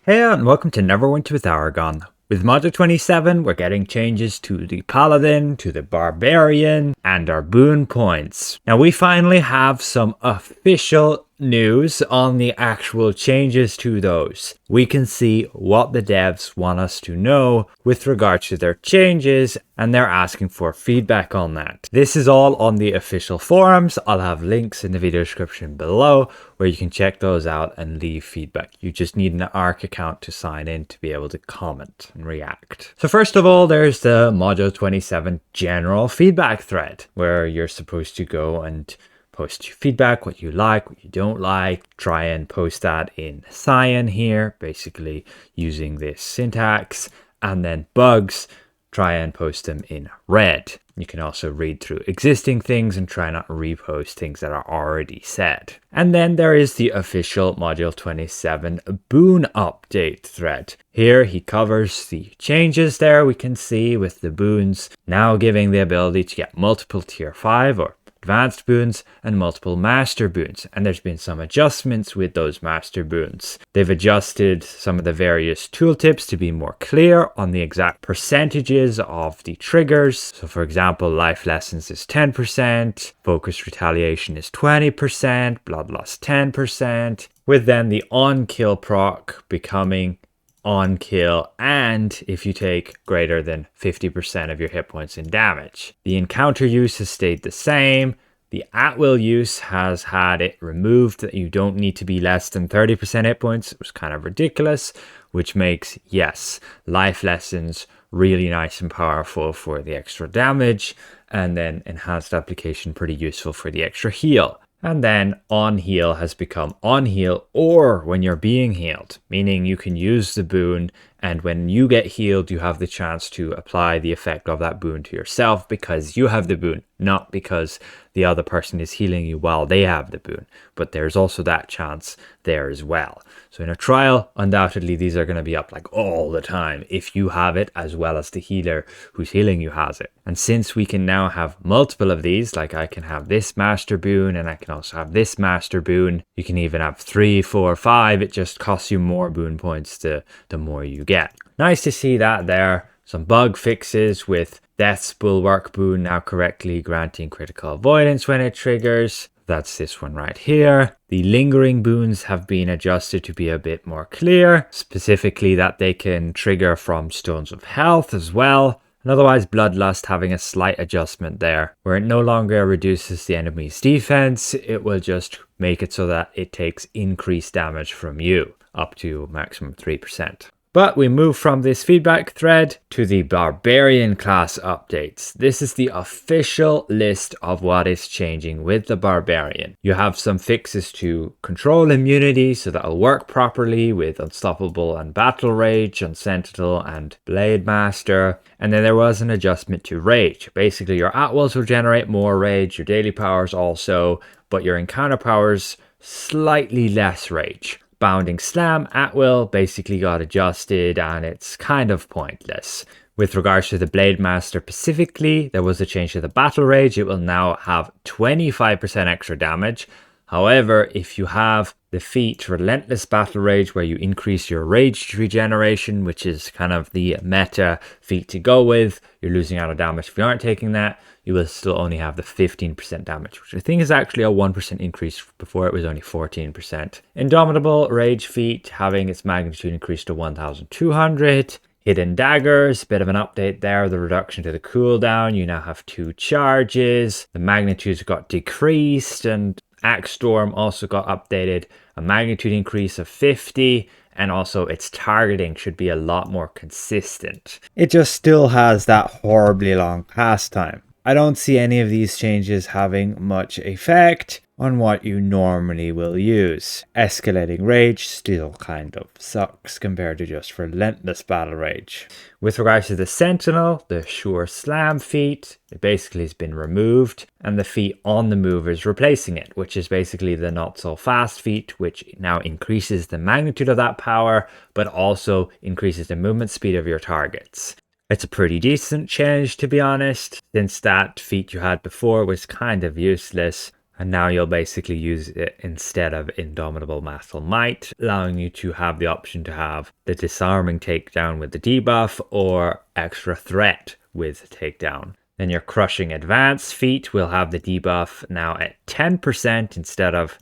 Hey and welcome to Neverwinter with Aragon. With Module 27, we're getting changes to the Paladin, to the Barbarian, and our Boon Points. Now we finally have some official news on the actual changes to those. We can see what the devs want us to know with regards to their changes, and they're asking for feedback on that. This is all on the official forums. I'll have links in the video description below where you can check those out and leave feedback. You just need an ARC account to sign in to be able to comment and react. So first of all, there's the Module 27 General Feedback thread where you're supposed to go and post your feedback, what you like, what you don't like. Try and post that in cyan here, basically using this syntax. And then bugs, try and post them in red. You can also read through existing things and try not to repost things that are already said. And then there is the official Module 27 Boon Update thread. Here he covers the changes there we can see with the boons now giving the ability to get multiple tier 5 or advanced boons and multiple master boons, and there's been some adjustments with those master boons. They've adjusted some of the various tooltips to be more clear on the exact percentages of the triggers. So for example, life lessons is 10%, focus retaliation is 20%, bloodlust 10%, with then the on kill proc becoming on kill, and if you take greater than 50% of your hit points in damage. The encounter use has stayed the same. The at-will use has had it removed that you don't need to be less than 30% hit points. It was kind of ridiculous, which makes, yes, life lessons really nice and powerful for the extra damage, and then enhanced application pretty useful for the extra heal. And then on heal has become on heal or when you're being healed, meaning you can use the boon, and when you get healed, you have the chance to apply the effect of that boon to yourself because you have the boon, not because the other person is healing you while they have the boon. But there's also that chance there as well. So in a trial, undoubtedly, these are going to be up like all the time if you have it as well as the healer who's healing you has it. And since we can now have multiple of these, like I can have this master boon and I can also have this master boon, you can even have 3, 4, 5. It just costs you more boon points the more you get. Nice to see that there. Some bug fixes with Death's Bulwark boon now correctly granting critical avoidance when it triggers. That's this one right here. The lingering boons have been adjusted to be a bit more clear, specifically that they can trigger from stones of health as well. And otherwise, bloodlust having a slight adjustment there, where it no longer reduces the enemy's defense. It will just make it so that it takes increased damage from you, up to maximum 3%. But we move from this feedback thread to the Barbarian class updates. This is the official list of what is changing with the Barbarian. You have some fixes to control immunity, so that'll work properly with Unstoppable and Battle Rage on Sentinel and Blademaster. And then there was an adjustment to Rage. Basically, your at-wills will generate more Rage, your daily powers also, but your encounter powers slightly less Rage. Bounding Slam at will basically got adjusted and it's kind of pointless. With regards to the Blademaster specifically, there was a change to the Battle Rage. It will now have 25% extra damage. However, if you have the feat Relentless Battle Rage where you increase your rage regeneration, which is kind of the meta feat to go with, you're losing out on damage if you aren't taking that. You will still only have the 15% damage, which I think is actually a 1% increase. Before it was only 14%. Indomitable Rage feat having its magnitude increased to 1200. Hidden Daggers, bit of an update there. The reduction to the cooldown. You now have 2 charges. The magnitudes got decreased, and Axe Storm also got updated. A magnitude increase of 50. And also its targeting should be a lot more consistent. It just still has that horribly long cast time. I don't see any of these changes having much effect on what you normally will use. Escalating Rage still kind of sucks compared to just Relentless Battle Rage. With regards to the Sentinel, the Sure Slam feat, it basically has been removed, and the feat On the Move is replacing it, which is basically the Not So Fast feat, which now increases the magnitude of that power, but also increases the movement speed of your targets. It's a pretty decent change, to be honest, since that feat you had before was kind of useless. And now you'll basically use it instead of Indomitable Martial Might, allowing you to have the option to have the disarming takedown with the debuff or extra threat with takedown. Then your Crushing Advance feat will have the debuff now at 10% instead of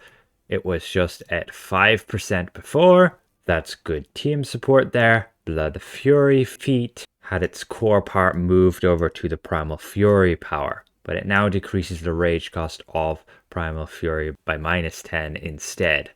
it was just at 5% before. That's good team support there. Blood Fury feat had its core part moved over to the Primal Fury power, but it now decreases the rage cost of Primal Fury by -10 instead.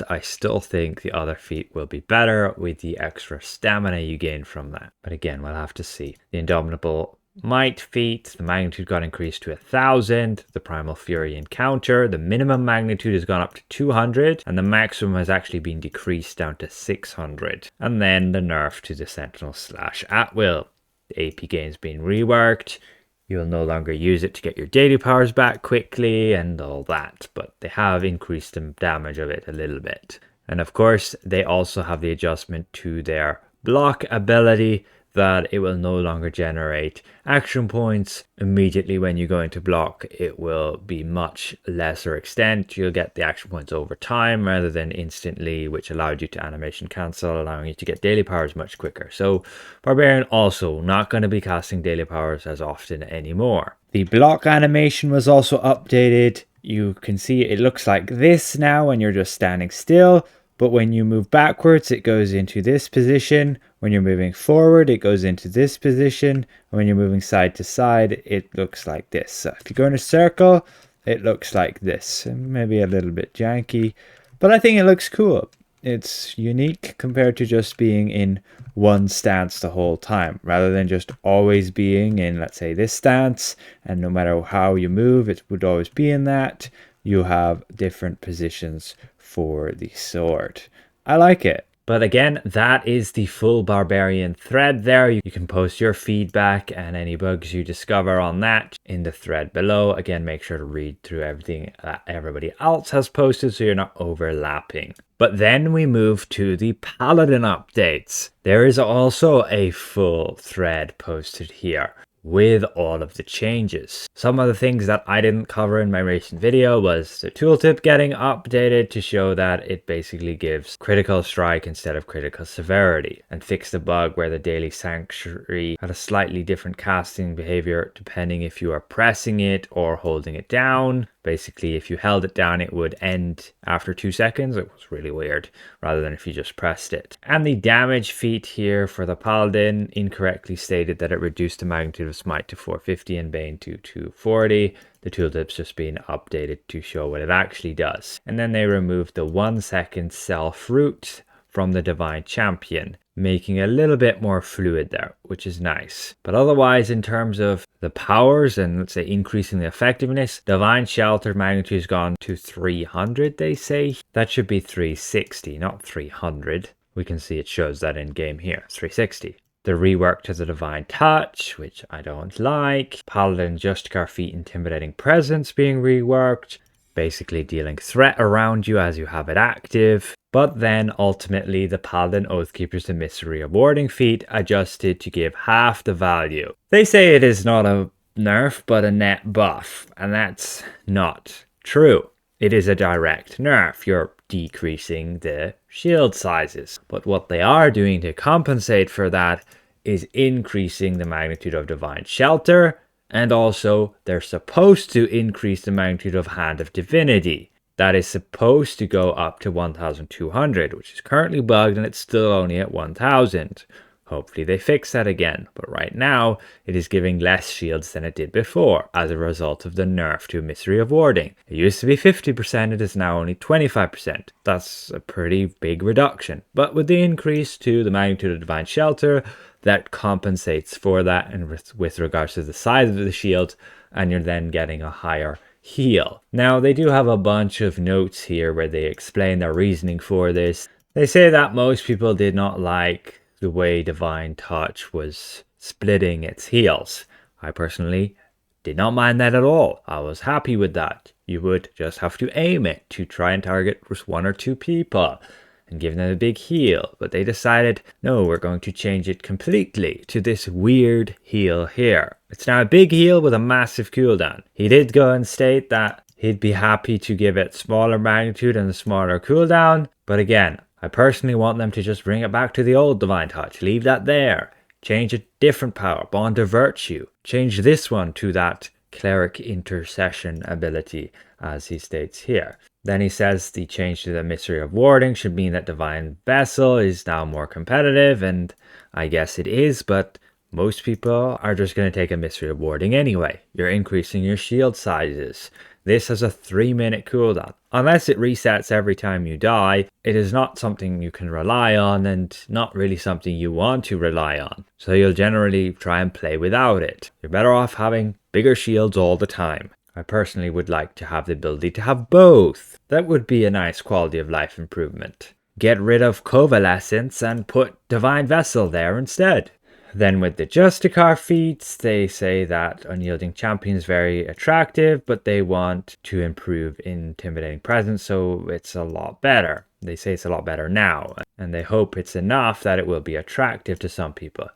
I still think the other feat will be better with the extra stamina you gain from that. But again, we'll have to see. The Indomitable Might feat, the magnitude got increased to 1000. The Primal Fury encounter, the minimum magnitude has gone up to 200, and the maximum has actually been decreased down to 600. And then the nerf to the Sentinel / At-Will. The AP gain's been reworked. You'll no longer use it to get your daily powers back quickly and all that, but they have increased the damage of it a little bit. And of course, they also have the adjustment to their block ability, that it will no longer generate action points immediately when you go into block. It will be much lesser extent. You'll get the action points over time rather than instantly, which allowed you to animation cancel, allowing you to get daily powers much quicker. So Barbarian also not going to be casting daily powers as often anymore. The block animation was also updated. You can see it looks like this now when you're just standing still. But when you move backwards, it goes into this position. When you're moving forward, it goes into this position. And when you're moving side to side, it looks like this. So if you go in a circle, it looks like this. Maybe a little bit janky, but I think it looks cool. It's unique compared to just being in one stance the whole time, rather than just always being in, let's say, this stance. And no matter how you move, it would always be in that. You have different positions for the sword. I like it. But again, that is the full Barbarian thread there. You can post your feedback and any bugs you discover on that in the thread below. Again, make sure to read through everything that everybody else has posted so you're not overlapping. But then we move to the Paladin updates. There is also a full thread posted here with all of the changes. Some of the things that I didn't cover in my recent video was the tooltip getting updated to show that it basically gives critical strike instead of critical severity, and fix the bug where the daily sanctuary had a slightly different casting behavior depending if you are pressing it or holding it down. Basically, if you held it down, it would end after 2 seconds. It was really weird, rather than if you just pressed it. And the damage feat here for the Paladin incorrectly stated that it reduced the magnitude of Smite to 450 and Bane to 240. The tooltip's just been updated to show what it actually does. And then they removed the 1 second self root from the Divine Champion, making it a little bit more fluid there, which is nice. But otherwise, in terms of the powers and let's say increasing the effectiveness, Divine Shelter magnitude has gone to 300, they say. That should be 360, not 300. We can see it shows that in game here, 360. The rework to the Divine Touch, which I don't like. Paladin Justicar feat Intimidating Presence being reworked, basically dealing threat around you as you have it active. But then ultimately the Paladin Oathkeeper's Emissary Awarding feat adjusted to give half the value. They say it is not a nerf but a net buff, and that's not true. It is a direct nerf. You're decreasing the shield sizes. But what they are doing to compensate for that is increasing the magnitude of Divine Shelter, and also they're supposed to increase the magnitude of Hand of Divinity. That is supposed to go up to 1200, which is currently bugged and it's still only at 1000. Hopefully they fix that again, but right now it is giving less shields than it did before as a result of the nerf to Emissary of Warding. It used to be 50%, it is now only 25%. That's a pretty big reduction. But with the increase to the magnitude of Divine Shelter, that compensates for that, and with regards to the size of the shield, and you're then getting a higher heal. Now they do have a bunch of notes here where they explain their reasoning for this. They say that most people did not like the way Divine Touch was splitting its heals. I personally did not mind that at all. I was happy with that. You would just have to aim it to try and target just 1 or 2 people and give them a big heal. But they decided, no, we're going to change it completely to this weird heal here. It's now a big heal with a massive cooldown. He did go and state that he'd be happy to give it smaller magnitude and a smaller cooldown. But again, I personally want them to just bring it back to the old Divine Touch. Leave that there. Change a different power, Bond of Virtue. Change this one to that Cleric Intercession ability, as he states here. Then he says the change to the Mystery of Warding should mean that Divine Vessel is now more competitive, and I guess it is, but most people are just going to take a Mystery of Warding anyway. You're increasing your shield sizes. This has a 3-minute cooldown. Unless it resets every time you die, it is not something you can rely on and not really something you want to rely on. So you'll generally try and play without it. You're better off having bigger shields all the time. I personally would like to have the ability to have both. That would be a nice quality of life improvement. Get rid of Covalescence and put Divine Vessel there instead. Then with the Justicar feats, they say that Unyielding Champion is very attractive, but they want to improve Intimidating Presence, so it's a lot better. They say it's a lot better now, and they hope it's enough that it will be attractive to some people.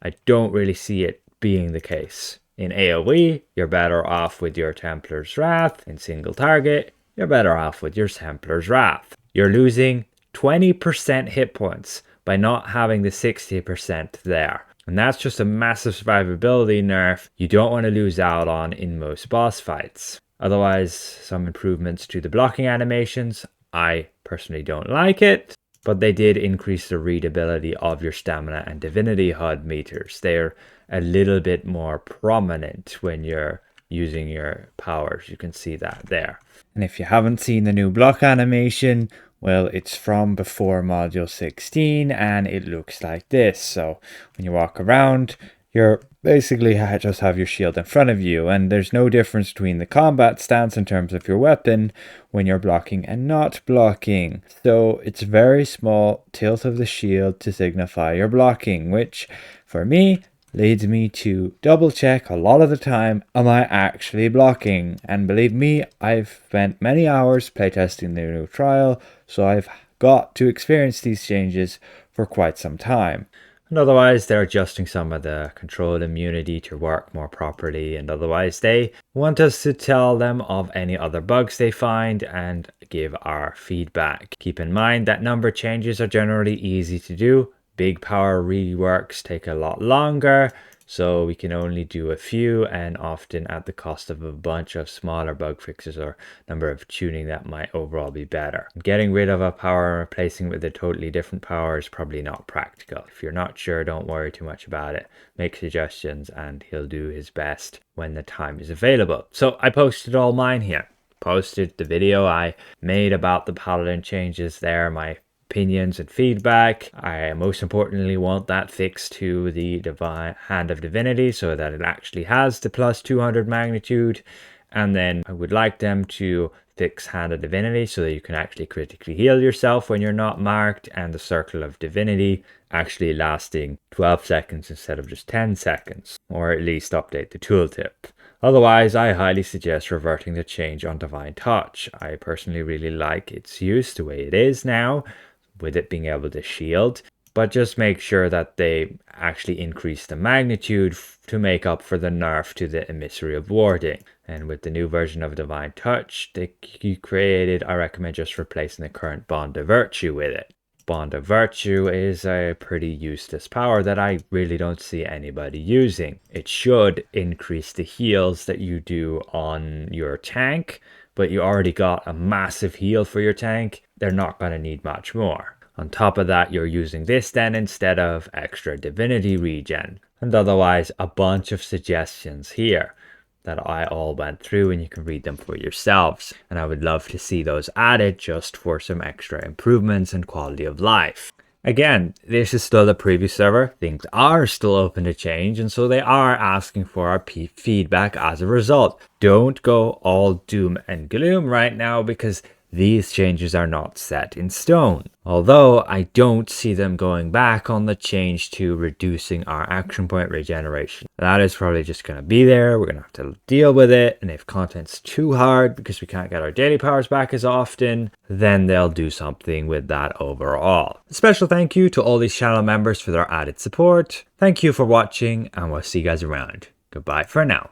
I don't really see it being the case. In AoE, you're better off with your Templar's Wrath. In single target, you're better off with your Templar's Wrath. You're losing 20% hit points by not having the 60% there. And that's just a massive survivability nerf you don't want to lose out on in most boss fights. Otherwise, some improvements to the blocking animations. I personally don't like it, but they did increase the readability of your stamina and divinity HUD meters. They're a little bit more prominent when you're using your powers. You can see that there. And if you haven't seen the new block animation, well, it's from before Module 16 and it looks like this. So when you walk around, you're basically just have your shield in front of you, and there's no difference between the combat stance in terms of your weapon when you're blocking and not blocking. So it's very small tilt of the shield to signify your blocking, which for me leads me to double check a lot of the time, am I actually blocking? And believe me, I've spent many hours playtesting the new trial, so I've got to experience these changes for quite some time. And otherwise, they're adjusting some of the control immunity to work more properly, and otherwise they want us to tell them of any other bugs they find and give our feedback. Keep in mind that number changes are generally easy to do. Big power reworks take a lot longer, so we can only do a few, and often at the cost of a bunch of smaller bug fixes or number of tuning that might overall be better. Getting rid of a power and replacing it with a totally different power is probably not practical. If you're not sure, don't worry too much about it. Make suggestions and he'll do his best when the time is available. So I posted all mine here. Posted the video I made about the Paladin changes there, my opinions and feedback. I most importantly want that fixed to the Divine Hand of Divinity so that it actually has the plus 200 magnitude, and then I would like them to fix Hand of Divinity so that you can actually critically heal yourself when you're not marked, and the Circle of Divinity actually lasting 12 seconds instead of just 10 seconds, or at least update the tooltip. Otherwise, I highly suggest reverting the change on Divine Touch. I personally really like its use the way it is now, with it being able to shield, but just make sure that they actually increase the magnitude to make up for the nerf to the Emissary of Warding. And with the new version of Divine Touch that you created, I recommend just replacing the current Bond of Virtue with it. Bond of Virtue is a pretty useless power that I really don't see anybody using. It should increase the heals that you do on your tank, but you already got a massive heal for your tank. They're not going to need much more. On top of that, you're using this then instead of extra divinity regen. And otherwise, a bunch of suggestions here that I all went through, and you can read them for yourselves. And I would love to see those added just for some extra improvements and quality of life. Again, this is still the preview server. Things are still open to change, and so they are asking for our feedback as a result. Don't go all doom and gloom right now, because these changes are not set in stone. Although I don't see them going back on the change to reducing our action point regeneration. That is probably just going to be there. We're going to have to deal with it. And if content's too hard because we can't get our daily powers back as often, then they'll do something with that overall. A special thank you to all these channel members for their added support. Thank you for watching, and we'll see you guys around. Goodbye for now.